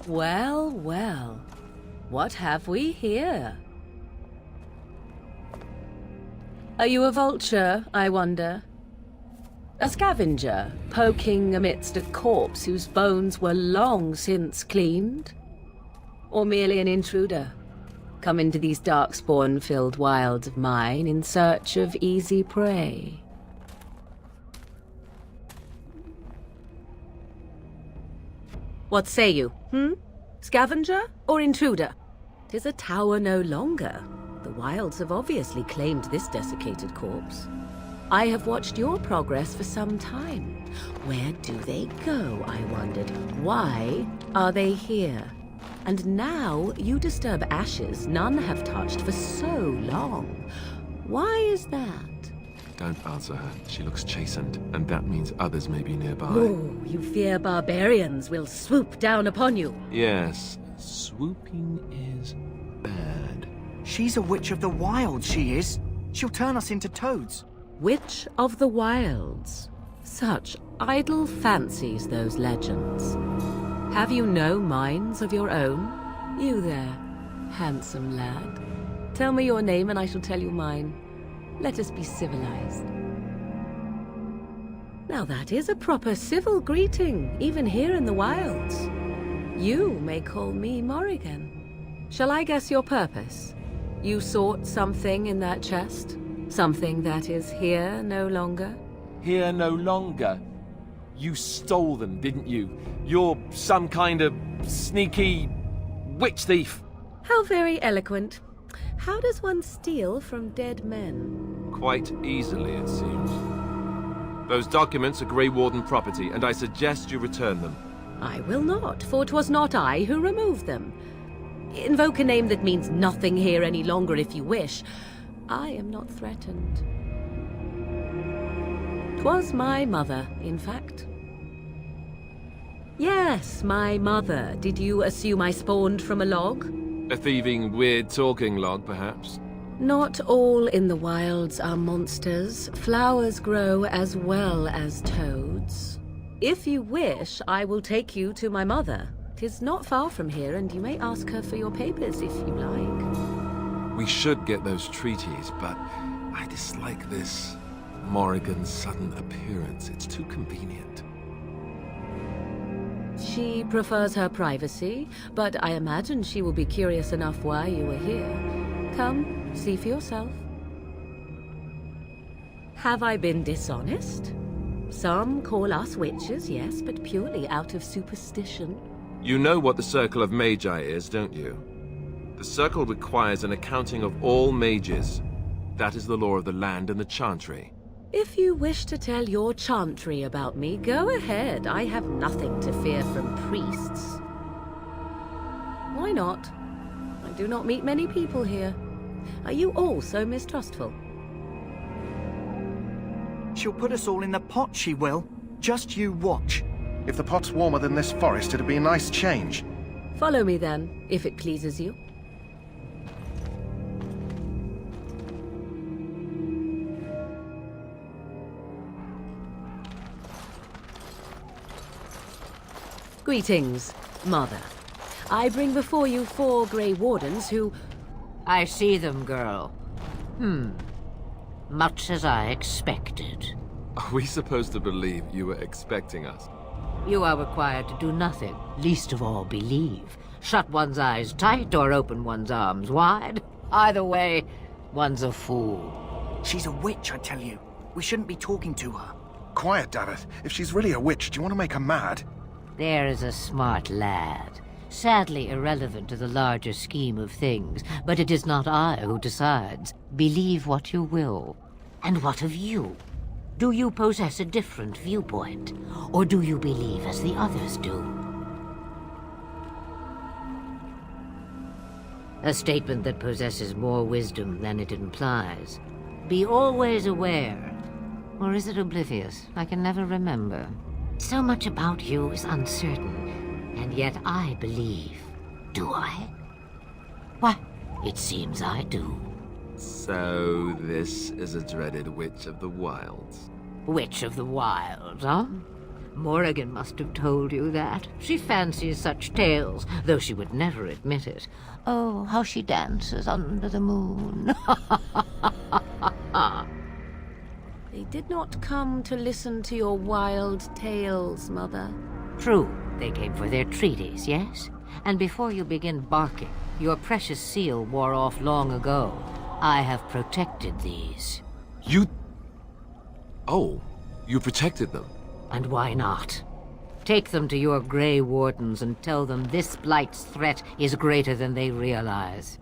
Well, well. What have we here? Are you a vulture, I wonder? A scavenger, poking amidst a corpse whose bones were long since cleaned? Or merely an intruder, come into these darkspawn-filled wilds of mine in search of easy prey? What say you, Scavenger or intruder? 'Tis a tower no longer. The wilds have obviously claimed this desiccated corpse. I have watched your progress for some time. Where do they go, I wondered? Why are they here? And now you disturb ashes none have touched for so long. Why is that? Don't answer her. She looks chastened, and that means others may be nearby. Oh, you fear barbarians will swoop down upon you. Yes, swooping is bad. She's a witch of the wild, she is. She'll turn us into toads. Witch of the Wilds. Such idle fancies, those legends. Have you no minds of your own? You there, handsome lad. Tell me your name and I shall tell you mine. Let us be civilized. Now that is a proper civil greeting, even here in the wilds. You may call me Morrigan. Shall I guess your purpose? You sought something in that chest? Something that is here no longer? Here no longer? You stole them, didn't you? You're some kind of sneaky witch thief. How very eloquent. How does one steal from dead men? Quite easily, it seems. Those documents are Grey Warden property, and I suggest you return them. I will not, for 'twas not I who removed them. Invoke a name that means nothing here any longer if you wish. I am not threatened. 'Twas my mother, in fact. Yes, my mother. Did you assume I spawned from a log? A thieving, weird-talking log, perhaps? Not all in the wilds are monsters. Flowers grow as well as toads. If you wish, I will take you to my mother. 'Tis not far from here, and you may ask her for your papers if you like. We should get those treaties, but I dislike this Morrigan's sudden appearance. It's too convenient. She prefers her privacy, but I imagine she will be curious enough why you are here. Come, see for yourself. Have I been dishonest? Some call us witches, yes, but purely out of superstition. You know what the Circle of Magi is, don't you? The Circle requires an accounting of all mages. That is the law of the land and the Chantry. If you wish to tell your chantry about me, go ahead. I have nothing to fear from priests. Why not? I do not meet many people here. Are you all so mistrustful? She'll put us all in the pot, she will. Just you watch. If the pot's warmer than this forest, it'd be a nice change. Follow me then, if it pleases you. Greetings, Mother. I bring before you 4 Grey Wardens who... I see them, girl. Much as I expected. Are we supposed to believe you were expecting us? You are required to do nothing, least of all believe. Shut one's eyes tight or open one's arms wide. Either way, one's a fool. She's a witch, I tell you. We shouldn't be talking to her. Quiet, Dareth. If she's really a witch, do you want to make her mad? There is a smart lad. Sadly irrelevant to the larger scheme of things, but it is not I who decides. Believe what you will. And what of you? Do you possess a different viewpoint? Or do you believe as the others do? A statement that possesses more wisdom than it implies. Be always aware. Or is it oblivious? I can never remember. So much about you is uncertain, and yet I believe. Do I? Why, it seems I do. So, this is a dreaded Witch of the Wilds. Witch of the Wilds, huh? Morrigan must have told you that. She fancies such tales, though she would never admit it. Oh, how she dances under the moon. They did not come to listen to your wild tales, Mother. True, they came for their treaties, yes? And before you begin barking, your precious seal wore off long ago. I have protected these. You... Oh, you protected them. And why not? Take them to your Grey Wardens and tell them this Blight's threat is greater than they realize.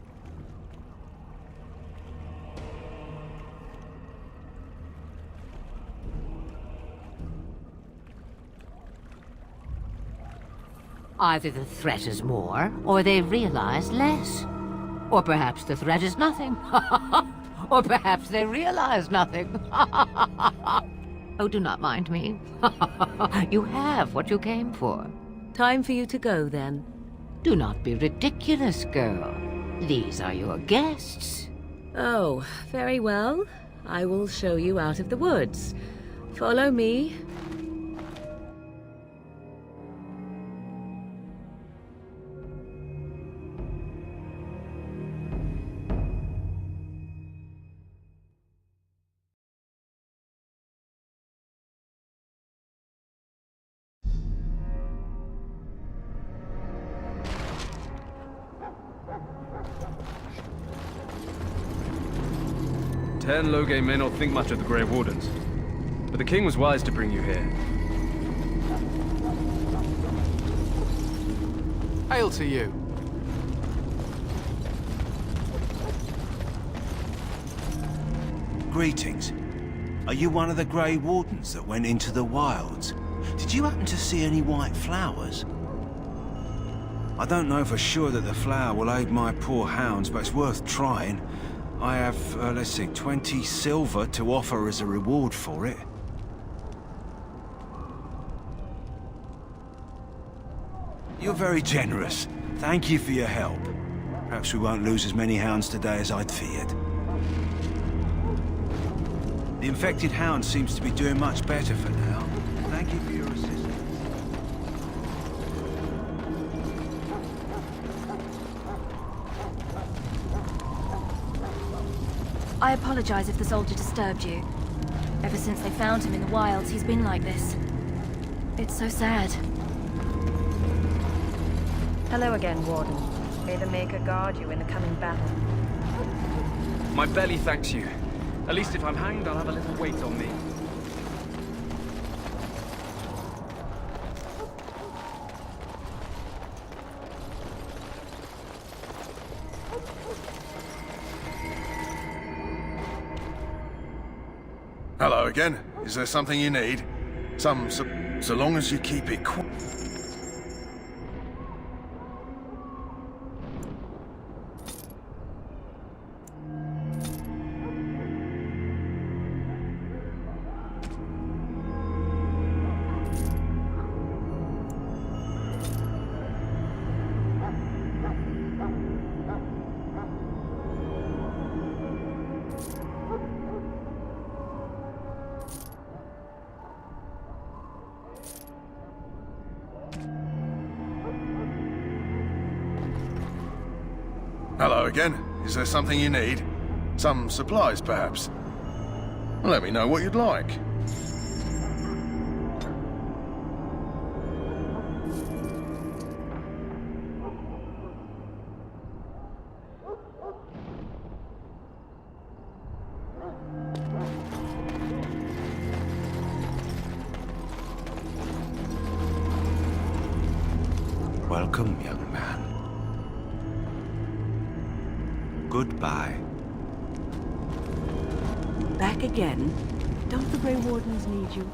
Either the threat is more, or they realize less. Or perhaps the threat is nothing. Or perhaps they realize nothing. Oh, do not mind me. You have what you came for. Time for you to go, then. Do not be ridiculous, girl. These are your guests. Oh, very well. I will show you out of the woods. Follow me. Ten Loghain may not think much of the Grey Wardens, but the king was wise to bring you here. Hail to you. Greetings. Are you one of the Grey Wardens that went into the wilds? Did you happen to see any white flowers? I don't know for sure that the flower will aid my poor hounds, but it's worth trying. I have, let's see, 20 silver to offer as a reward for it. You're very generous. Thank you for your help. Perhaps we won't lose as many hounds today as I'd feared. The infected hound seems to be doing much better for now. Thank you for your assistance. I apologize if the soldier disturbed you. Ever since they found him in the wilds, he's been like this. It's so sad. Hello again, Warden. May the Maker guard you in the coming battle. My belly thanks you. At least if I'm hanged, I'll have a little weight on me. Hello again. Is there something you need? So long as you keep it quiet. Hello again. Is there something you need? Some supplies, perhaps? Let me know what you'd like. Welcome, young man. Goodbye. Back again? Don't the Grey Wardens need you?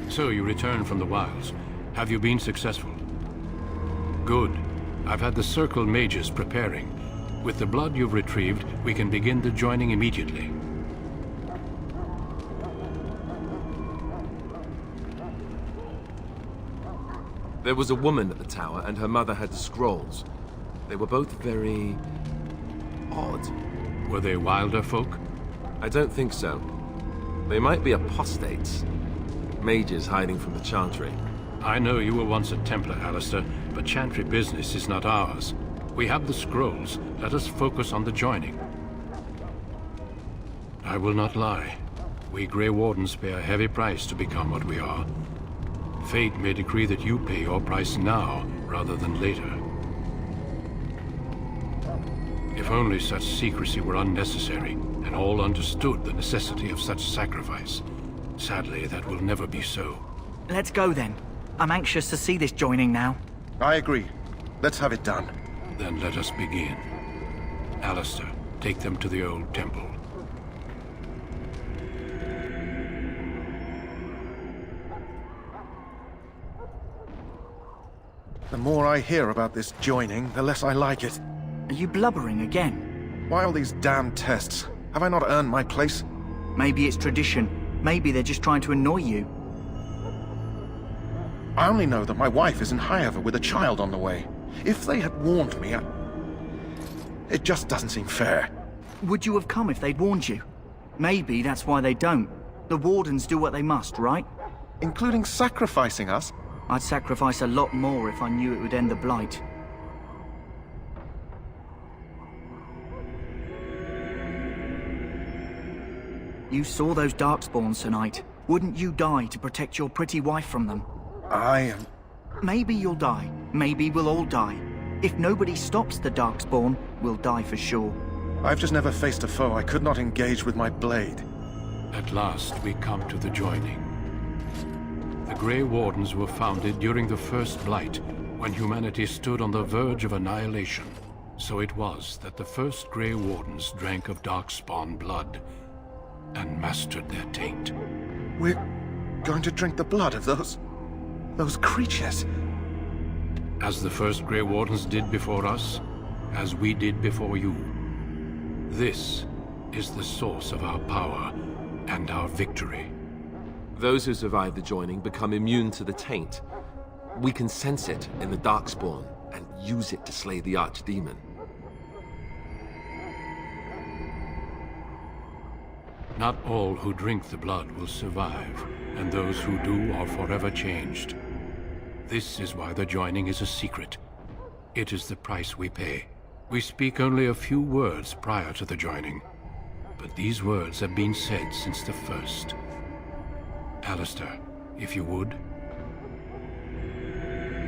So you returned from the wilds. Have you been successful? Good. I've had the Circle mages preparing. With the blood you've retrieved, we can begin the joining immediately. There was a woman at the tower, and her mother had the scrolls. They were both very... odd. Were they wilder folk? I don't think so. They might be apostates. Mages hiding from the Chantry. I know you were once a Templar, Alistair, but Chantry business is not ours. We have the scrolls. Let us focus on the joining. I will not lie. We Grey Wardens pay a heavy price to become what we are. Fate may decree that you pay your price now, rather than later. If only such secrecy were unnecessary, and all understood the necessity of such sacrifice. Sadly, that will never be so. Let's go then. I'm anxious to see this joining now. I agree. Let's have it done. Then let us begin. Alistair, take them to the old temple. The more I hear about this joining, the less I like it. Are you blubbering again? Why all these damn tests? Have I not earned my place? Maybe it's tradition. Maybe they're just trying to annoy you. I only know that my wife is in Highever with a child on the way. If they had warned me, it just doesn't seem fair. Would you have come if they'd warned you? Maybe that's why they don't. The Wardens do what they must, right? Including sacrificing us? I'd sacrifice a lot more if I knew it would end the Blight. You saw those Darkspawns tonight. Wouldn't you die to protect your pretty wife from them? Maybe you'll die. Maybe we'll all die. If nobody stops the Darkspawn, we'll die for sure. I've just never faced a foe I could not engage with my blade. At last, we come to the joining. The Grey Wardens were founded during the First Blight, when humanity stood on the verge of annihilation. So it was that the first Grey Wardens drank of Darkspawn blood, and mastered their taint. We're going to drink the blood of those creatures. As the first Grey Wardens did before us, as we did before you. This is the source of our power and our victory. Those who survive the joining become immune to the taint. We can sense it in the Darkspawn and use it to slay the Archdemon. Not all who drink the blood will survive, and those who do are forever changed. This is why the joining is a secret. It is the price we pay. We speak only a few words prior to the joining, but these words have been said since the first. Alistair, if you would.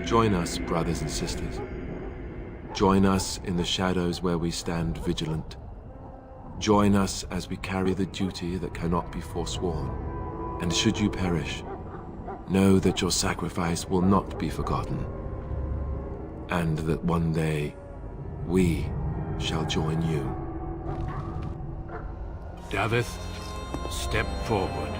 Join us, brothers and sisters. Join us in the shadows where we stand vigilant. Join us as we carry the duty that cannot be forsworn. And should you perish, know that your sacrifice will not be forgotten. And that one day, we shall join you. Davith, step forward.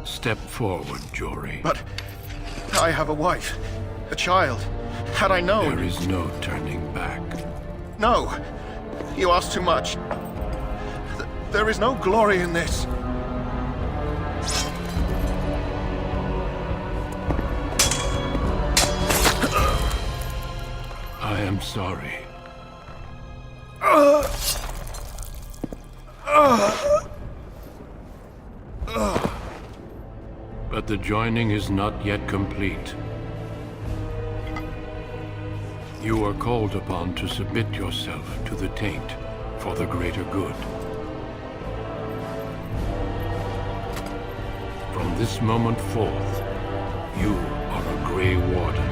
Step forward, Jory. But I have a wife, a child. Had I known... There is no turning back. No! You ask too much. There is no glory in this. I am sorry. But the joining is not yet complete. You are called upon to submit yourself to the taint for the greater good. From this moment forth, you are a Grey Warden.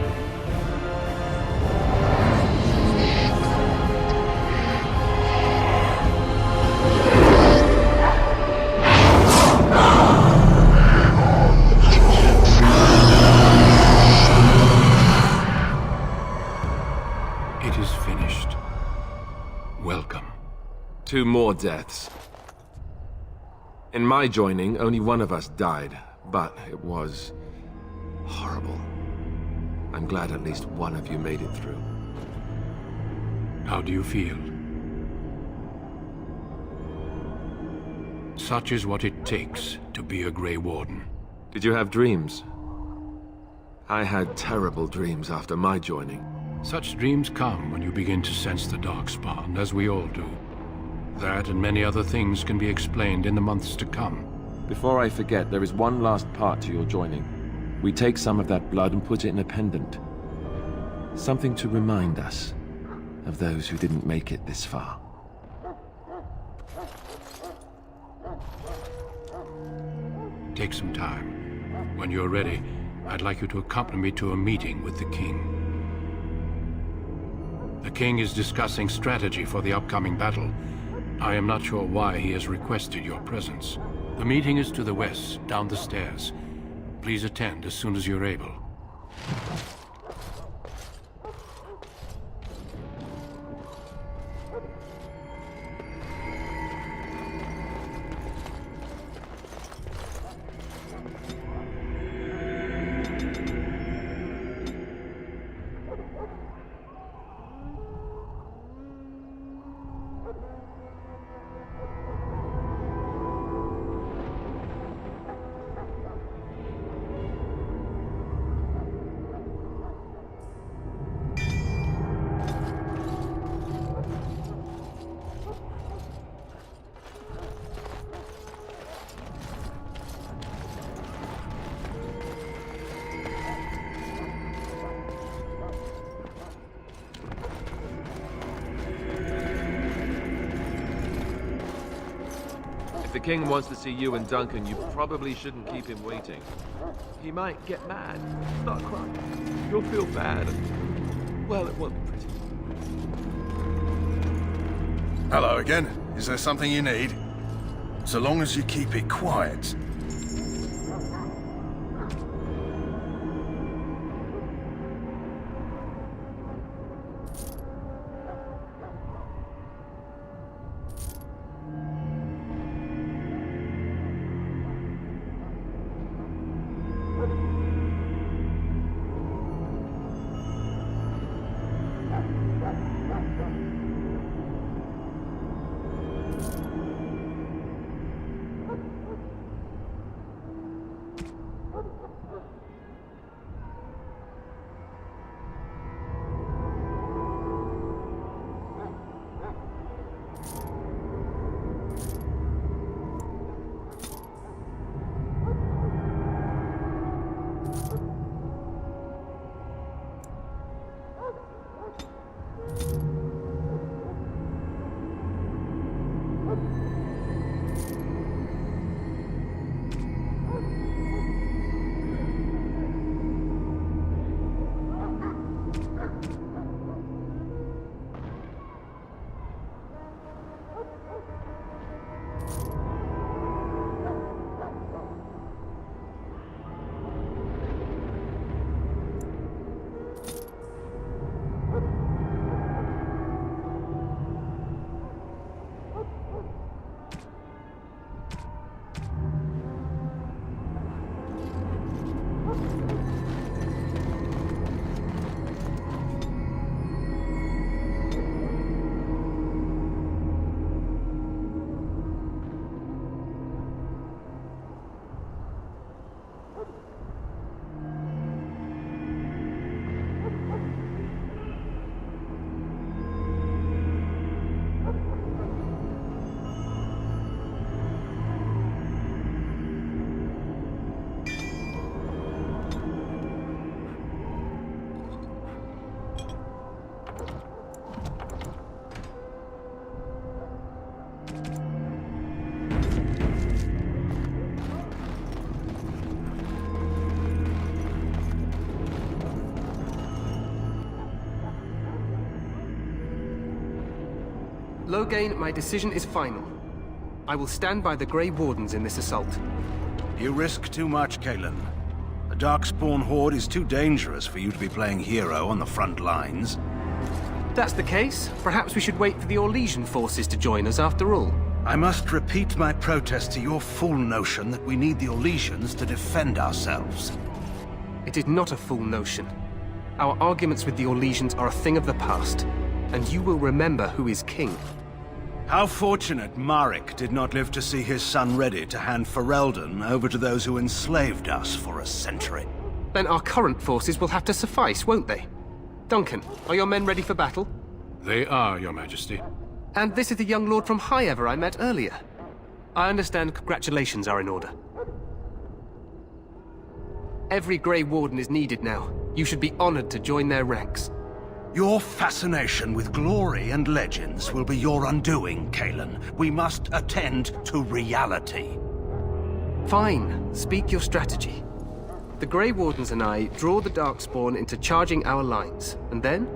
2 more deaths. In my joining, only one of us died, but it was horrible. I'm glad at least one of you made it through. How do you feel? Such is what it takes to be a Grey Warden. Did you have dreams? I had terrible dreams after my joining. Such dreams come when you begin to sense the Darkspawn, as we all do. That and many other things can be explained in the months to come. Before I forget, there is one last part to your joining. We take some of that blood and put it in a pendant. Something to remind us of those who didn't make it this far. Take some time. When you're ready, I'd like you to accompany me to a meeting with the King. The King is discussing strategy for the upcoming battle. I am not sure why he has requested your presence. The meeting is to the west, down the stairs. Please attend as soon as you're able. If the King wants to see you and Duncan, you probably shouldn't keep him waiting. He might get mad, start crying. You'll feel bad, and, well, it won't be pretty. Hello again. Is there something you need? So long as you keep it quiet. Loghain, my decision is final. I will stand by the Grey Wardens in this assault. You risk too much, Caitlin. The Darkspawn Horde is too dangerous for you to be playing hero on the front lines. that's the case, perhaps we should wait for the Orlesian forces to join us after all. I must repeat my protest to your fool notion that we need the Orlesians to defend ourselves. It is not a fool notion. Our arguments with the Orlesians are a thing of the past, and you will remember who is king. How fortunate Marek did not live to see his son ready to hand Ferelden over to those who enslaved us for a century. Then our current forces will have to suffice, won't they? Duncan, are your men ready for battle? They are, Your Majesty. And this is the young lord from Highever I met earlier. I understand congratulations are in order. Every Grey Warden is needed now. You should be honored to join their ranks. Your fascination with glory and legends will be your undoing, Kalen. We must attend to reality. Fine. Speak your strategy. The Grey Wardens and I draw the Darkspawn into charging our lines, and then?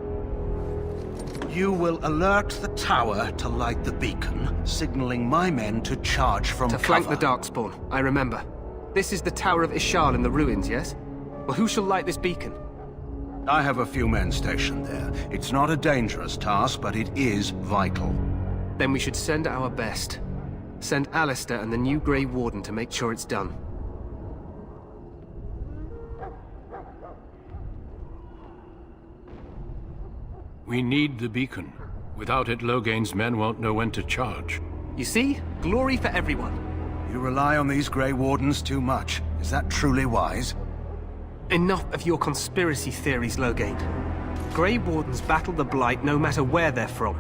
You will alert the tower to light the beacon, signaling my men to charge from cover. To flank the Darkspawn, I remember. This is the Tower of Ishal in the ruins, yes? Well, who shall light this beacon? I have a few men stationed there. It's not a dangerous task, but it is vital. Then we should send our best. Send Alistair and the new Grey Warden to make sure it's done. We need the beacon. Without it, Loghain's men won't know when to charge. You see? Glory for everyone. You rely on these Grey Wardens too much. Is that truly wise? Enough of your conspiracy theories, Loghain. Grey Wardens battle the Blight no matter where they're from.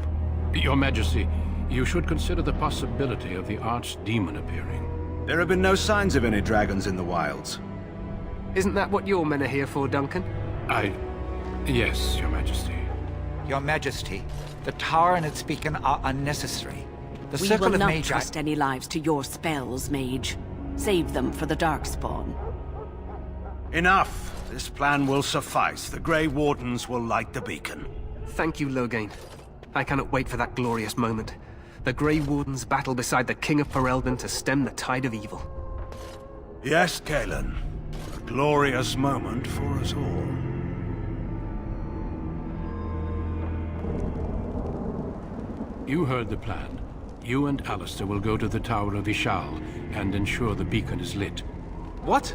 Your Majesty, you should consider the possibility of the Archdemon appearing. There have been no signs of any dragons in the wilds. Isn't that what your men are here for, Duncan? Yes, Your Majesty. Your Majesty, the tower and its beacon are unnecessary. The We circle will of not Magi... trust any lives to your spells, Mage. Save them for the Darkspawn. Enough! This plan will suffice. The Grey Wardens will light the beacon. Thank you, Loghain. I cannot wait for that glorious moment. The Grey Wardens battle beside the King of Ferelden to stem the tide of evil. Yes, Kalen. A glorious moment for us all. You heard the plan. You and Alistair will go to the Tower of Ishal and ensure the beacon is lit. What?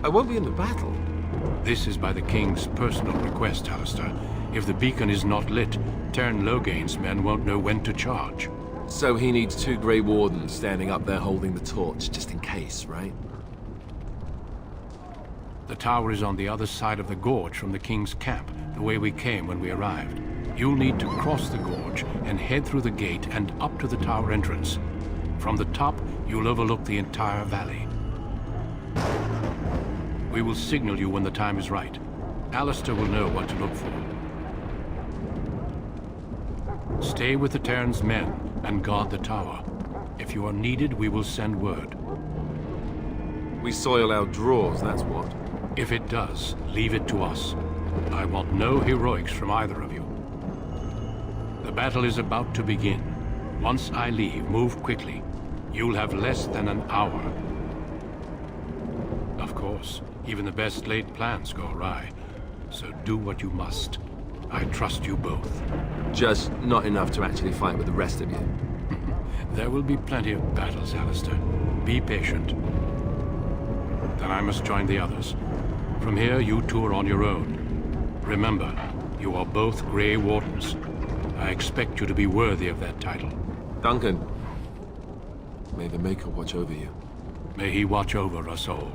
I won't be in the battle. This is by the King's personal request, Alistair. If the beacon is not lit, Tern Loghain's men won't know when to charge. So he needs 2 Grey Wardens standing up there holding the torch, just in case, right? The tower is on the other side of the gorge from the King's camp, the way we came when we arrived. You'll need to cross the gorge and head through the gate and up to the tower entrance. From the top, you'll overlook the entire valley. We will signal you when the time is right. Alistair will know what to look for. Stay with the Terran's men and guard the tower. If you are needed, we will send word. We soil our drawers, that's what. If it does, leave it to us. I want no heroics from either of you. The battle is about to begin. Once I leave, move quickly. You'll have less than an hour. Of course, even the best laid plans go awry. So do what you must. I trust you both. Just not enough to actually fight with the rest of you. There will be plenty of battles, Alistair. Be patient. Then I must join the others. From here, you two are on your own. Remember, you are both Grey Wardens. I expect you to be worthy of that title. Duncan, may the Maker watch over you. May he watch over us all.